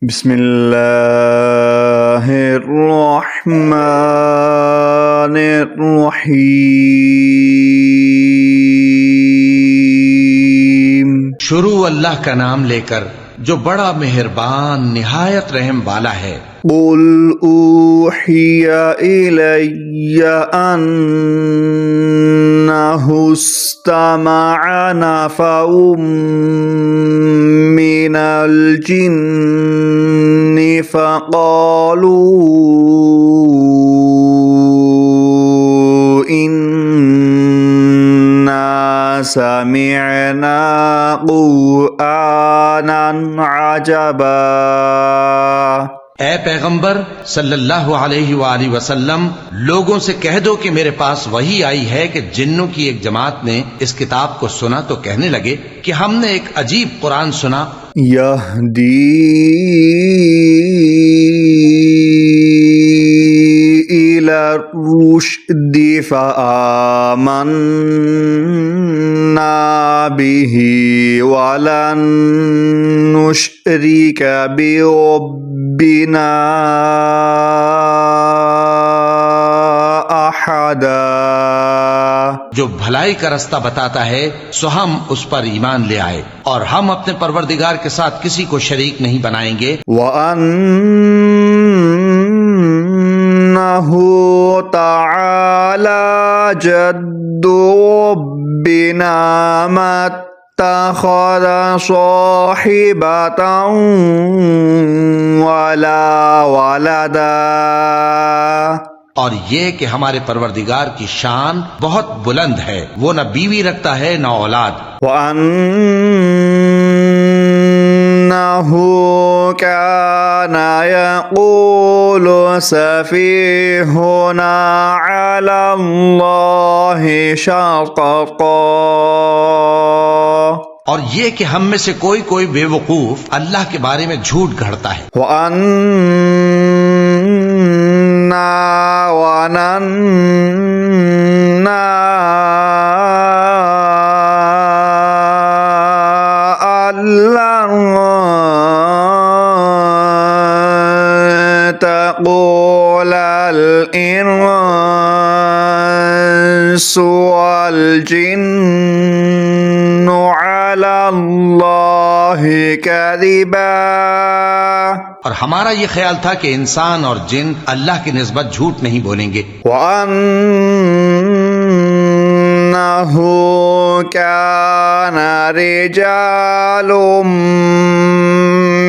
बिस्मिल्लाहिर्रहमानिर्रहीम। शुरू अल्लाह का नाम लेकर जो बड़ा मेहरबान निहायत रहम वाला है। कुल ऊहिया इलैया अन्नहु इस्तमअ नफ़रुम मिनल जिन्नि फ़क़ालू इन्ना समिअना क़ुरआनन अजबा। ए पैगंबर सल्लल्लाहु अलैहि वसल्लम, लोगों से कह दो कि मेरे पास वही आई है कि जिन्नों की एक जमात ने इस किताब को सुना तो कहने लगे कि हमने एक अजीब कुरान सुना। यहदी इला रुश्दी फ़आमन्ना बिही वलन नुश्रिका बिरब्बिना अहदा। जो भलाई का रास्ता बताता है सो हम उस पर ईमान ले आए और हम अपने परवरदिगार के साथ किसी को शरीक नहीं बनाएंगे। वअन्नहु तआला जद्दु रब्बिना मत्तखज़ साहिबतन वला वलदा। और ये कि हमारे परवरदिगार की शान बहुत बुलंद है, वो न बीवी रखता है न औलाद। वअन्नहु काना यक़ूलु सफ़ीहुना अलल्लाहि शतता। और ये कि हम में से कोई कोई बेवकूफ अल्लाह के बारे में झूठ गढ़ता है। वनन्ना अल्लाह तक़ूलल इंसु वल जिन्नु अलल्लाहि कज़िबा। और हमारा ये ख्याल था कि इंसान और जिन अल्लाह की निस्बत झूठ नहीं बोलेंगे। वअन्नहु काना रिजालुम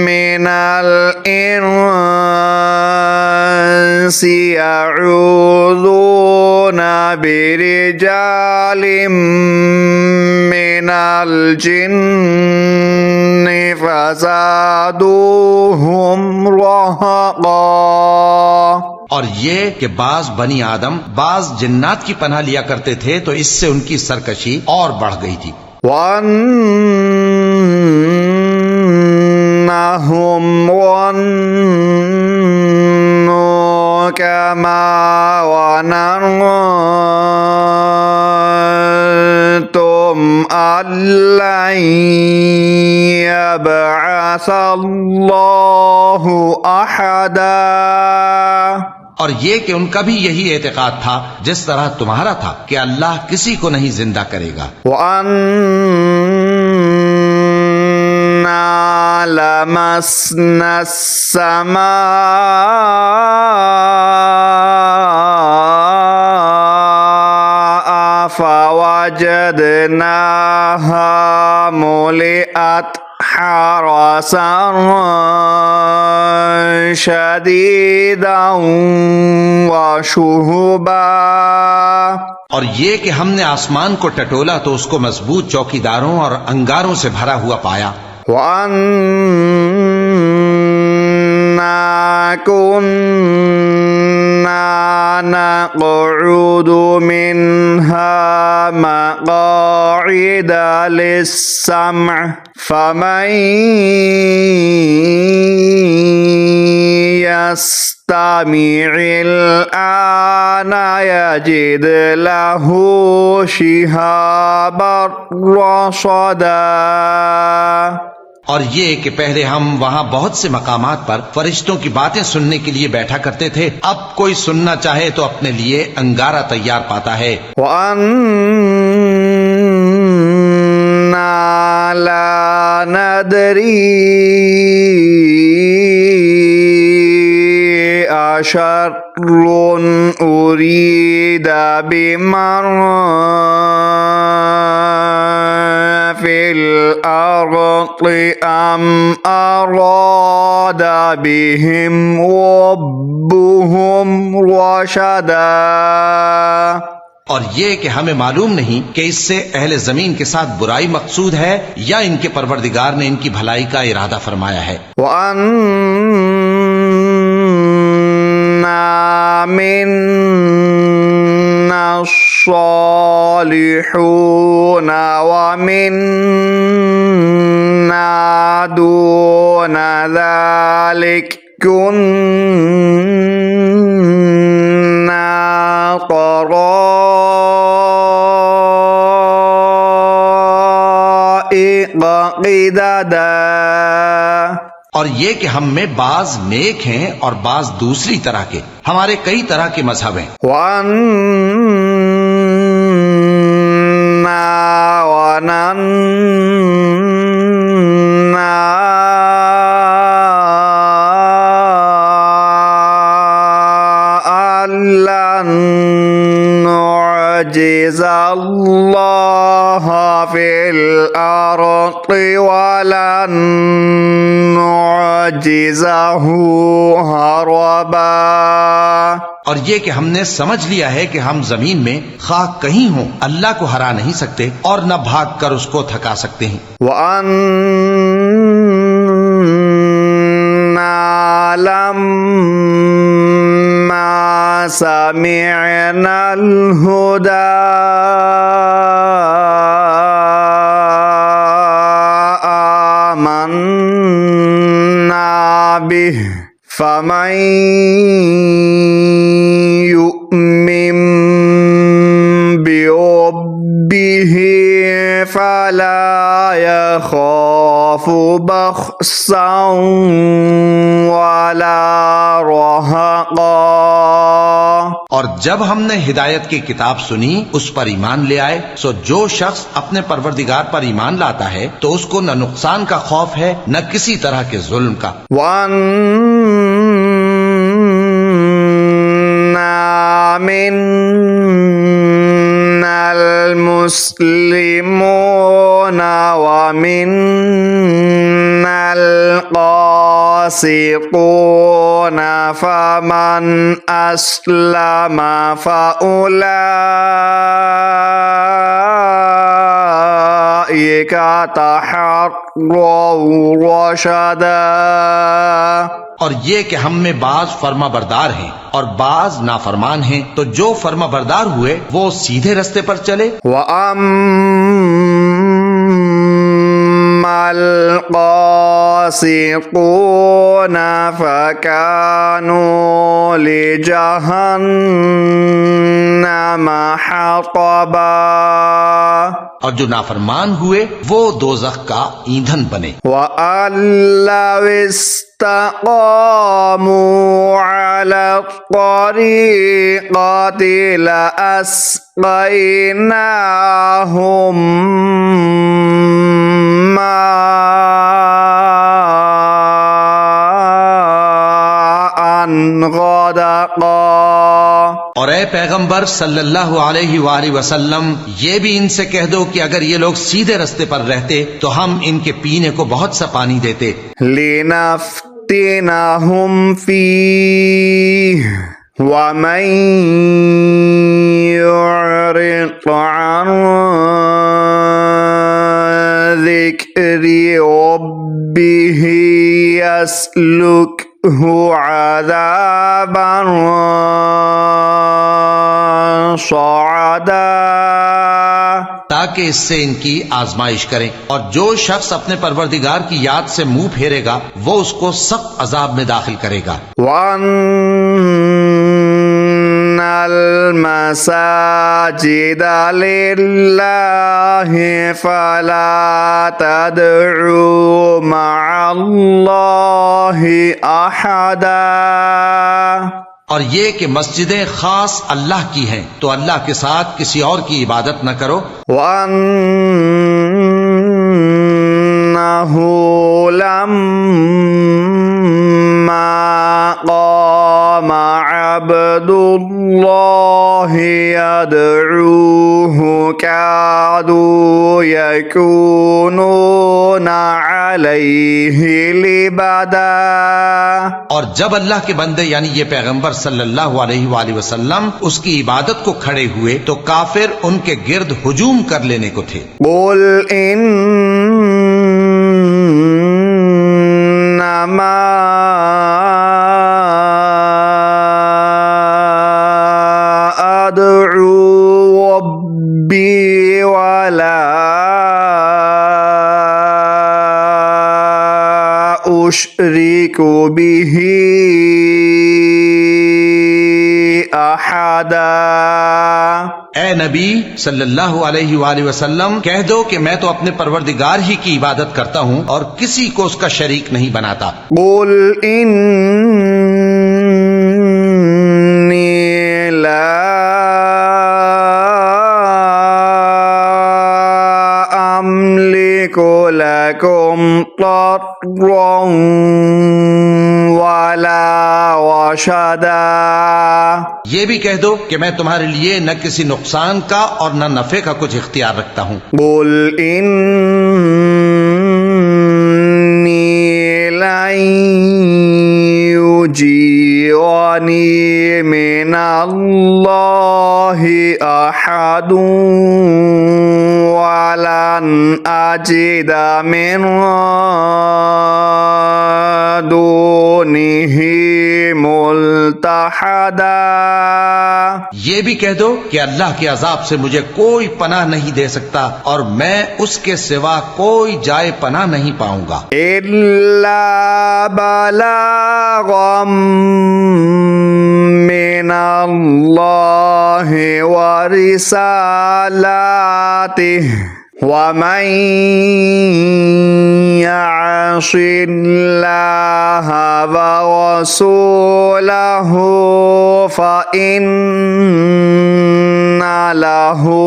मिनल इंसी यऊज़ूना बिरिजालिम मिनल जिन्नि फ़ज़ादूहुम रहक़ा। और ये कि बाज बनी आदम बाज जिन्नात की पनाह लिया करते थे तो इससे उनकी सरकशी और बढ़ गई थी। वअन्नहुम वन्नु कमा वनन्तुम अल्लन यबअसल्लाहु अहदा। और ये कि उनका भी यही एतकाद था जिस तरह तुम्हारा था कि अल्लाह किसी को नहीं जिंदा करेगा। वअन्ना लमस्ना अस्समाअ फवजदनाहा मुलिअत हरसन शदीदन व शुहुबा। और ये कि हमने आसमान को टटोला तो उसको मजबूत चौकीदारों और अंगारों से भरा हुआ पाया। वअन्ना कुन्ना नक़उदु मिन्हा मक़ाइद लिस्सम्अ फमन यस्तमि'ल आना यजिद लहू शिहाबन रसदा। और ये कि पहले हम वहाँ बहुत से मकामात पर फरिश्तों की बातें सुनने के लिए बैठा करते थे, अब कोई सुनना चाहे तो अपने लिए अंगारा तैयार पाता है। वअन्ना ला नदरी अशर्रुन उरीदा बिमन फिल अर्दि अम अरादा बिहिम रब्बुहुम रशदा। और ये कि हमें मालूम नहीं कि इससे अहले जमीन के साथ बुराई मकसूद है या इनके परवरदिगार ने इनकी भलाई का इरादा फरमाया है। वअन्ना मिन्ना स्सालिहून वमिन्ना दून ज़ालिक कुन्ना तराइक़ क़िददा। और ये कि हम में बाज नेक हैं और बाज दूसरी तरह के, हमारे कई तरह के मजहब हैं। वअन्ना वनन्ना अल्लन नुअजिज़ल्लाह फिल अर्दि वलन नुअजिज़हु हरबा। और ये कि हमने समझ लिया है कि हम जमीन में खा कहीं हों अल्लाह को हरा नहीं सकते और न भाग कर उसको थका सकते हैं। वअन्ना लम्मा समिअनल हुदा आमन्ना बिहि फमन युमिन बिरब्बिहि फला यखाफु बख्सन वला रहक़ा। और जब हमने हिदायत की किताब सुनी उस पर ईमान ले आए, सो जो शख्स अपने परवरदिगार पर ईमान लाता है तो उसको न नुकसान का खौफ है न किसी तरह के जुल्म का। वअन्ना मिन्नल मुस्लिमून वमिन्नल क़ासितून फमन अस्लम फउलाइका तहर्रव रशदा। और ये कि हम में बाज फर्मा बरदार हैं और बाज नाफरमान हैं, तो जो फर्मा बरदार हुए वो सीधे रास्ते पर चले। वअम्मल क़ासितून फकानू लिजहन्नम हतबा। और जो नाफरमान हुए वो दोज़ख का ईंधन बने। वअल्लव इस्तक़ामू अला त्तरीक़ति लअस्क़यनाहुम माअन गदक़ा। और ए पैगंबर सल्लल्लाहु अलैहि वसल्लम, ये भी इनसे कह दो कि अगर ये लोग सीधे रास्ते पर रहते तो हम इनके पीने को बहुत सा पानी देते। लिनफ्तिनहुम फीह वमन युरिद अन ज़िक्रि रब्बिही यसलुकहु अज़ाबन सअदा। ताकि इससे इनकी आजमाइश करें, और जो शख्स अपने परवरदिगार की याद से मुंह फेरेगा वो उसको सख्त अजाब में दाखिल करेगा। वअन्ना المساجد لله فلا تدعوا مع الله أحدا और ये कि मस्जिदें खास अल्लाह की हैं, तो अल्लाह के साथ किसी और की इबादत न करो। وأنه لما قام عبد الله يدعوه كادوا يكونون عليه لبدا। और जब अल्लाह के बंदे यानी ये पैगंबर सल्लल्लाहु अलैहि वसल्लम उसकी इबादत को खड़े हुए तो काफिर उनके गिर्द हुजूम कर लेने को थे। قل إنما أدعو ربي ولا أشرك به أحدا। ए नबी सल्लल्लाहु अलैहि वसल्लम कह दो कि मैं तो अपने परवरदिगार ही की इबादत करता हूँ और किसी को उसका शरीक नहीं बनाता। قل إني لا أملك لكم ضرا ولا रशदा। ये भी कह दो कि मैं तुम्हारे लिए न किसी नुकसान का और न नफे का कुछ इख्तियार रखता हूँ। कुल इन्नी लन युजीरनी मिनल्लाहि अहदुन वलन अजिद मिन दूनिही मुल्तहदा। ये भी कह दो कि अल्लाह के अजाब से मुझे कोई पनाह नहीं दे सकता और मैं उसके सिवा कोई जाए पनाह नहीं पाऊंगा। इल्ला बलागम मिनल्लाहि व रिसालातिहि वमन यअसिल्लाह व रसूलहु फ़इन्न लहु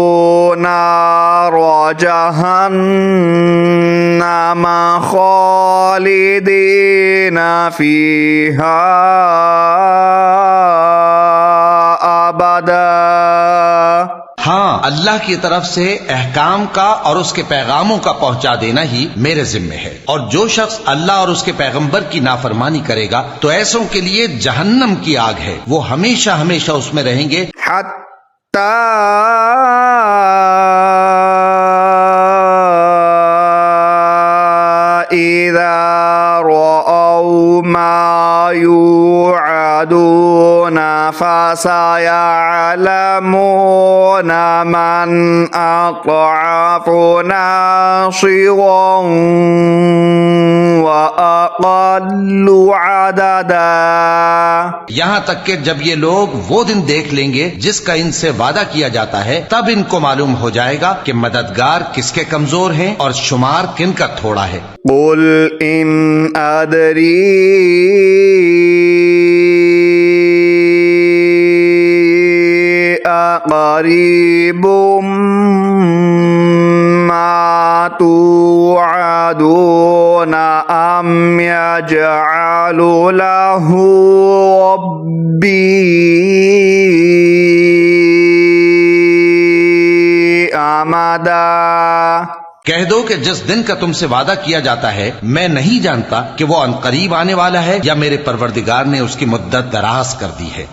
नार जहन्नम खालिदीन फ़ीहा अबदा। हाँ, अल्लाह की तरफ से अहकाम का और उसके पैगामों का पहुंचा देना ही मेरे जिम्मे है, और जो शख्स अल्लाह और उसके पैगंबर की नाफरमानी करेगा तो ऐसों के लिए जहन्नम की आग है, वो हमेशा हमेशा उसमें रहेंगे। हत्ता इज़ा रअव मा युअदून फसयअलमून मन अضعफ नासिरन व अक़ल्लु अददा। यहाँ तक कि जब ये लोग वो दिन देख लेंगे जिसका इनसे वादा किया जाता है, तब इनको मालूम हो जाएगा कि मददगार किसके कमजोर हैं और शुमार किनका थोड़ा है। कुल इन अदरी अक़रीबुम मा तुअदून अम यजअलु लहु रब्बी अमदा। कह दो कि जिस दिन का तुमसे वादा किया जाता है मैं नहीं जानता कि वो अनकरीब आने वाला है या मेरे परवरदिगार ने उसकी मुद्दत दराज कर दी है।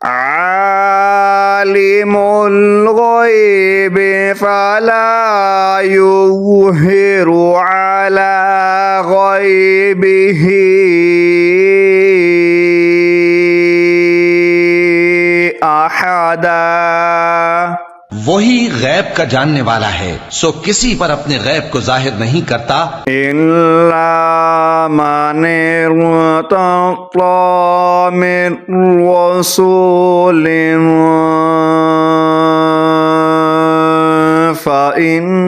आलिमुल गैबि फला युज़हिरु अला गैबिही अहदा। वही गैब का जानने वाला है, सो किसी पर अपने गैब को जाहिर नहीं करता। इल्ला मन इर्तज़ा मिन रसूलिन فإنه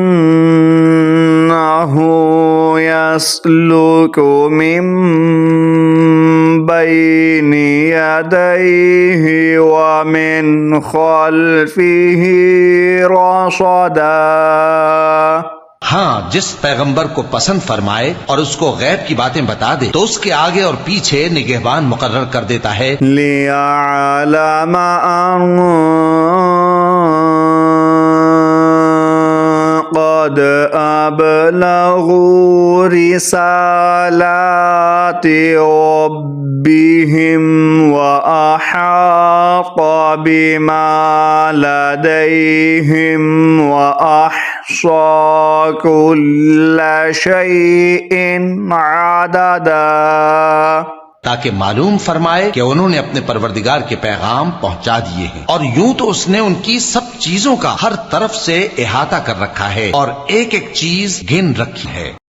يسلك من بين يديه ومن خلفه رصدا। हाँ, जिस पैगंबर को पसंद फरमाए और उसको गैब की बातें बता दे तो उसके आगे और पीछे निगहबान मुकर्रर कर देता है। लियअलम अन قد أبلغوا رسالات ربهم وأحاط بما لديهم وأحصى كل شيء عددا। ताकि मालूम फरमाए कि उन्होंने अपने परवरदिगार के पैगाम पहुंचा दिए हैं और यूं तो उसने उनकी सब चीजों का हर तरफ से इहाता कर रखा है और एक एक चीज गिन रखी है।